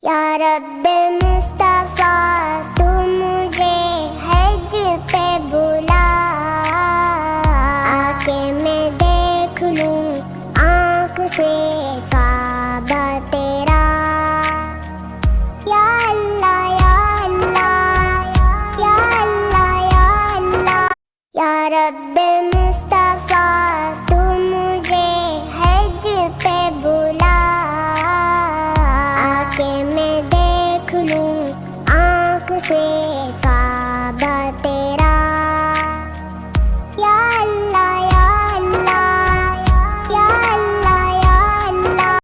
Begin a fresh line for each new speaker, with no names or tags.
या रब्बे मुस्तफ़ा तू मुझे हज पे बुला, आके मैं देख लूं आँख से काबा तेरा। या अल्लाह या अल्लाह या अल्लाह या अल्लाह, या रब्बे मुस्तफ़ा तू मुझे हज पे बुला, आके मैं देख लूं आँख से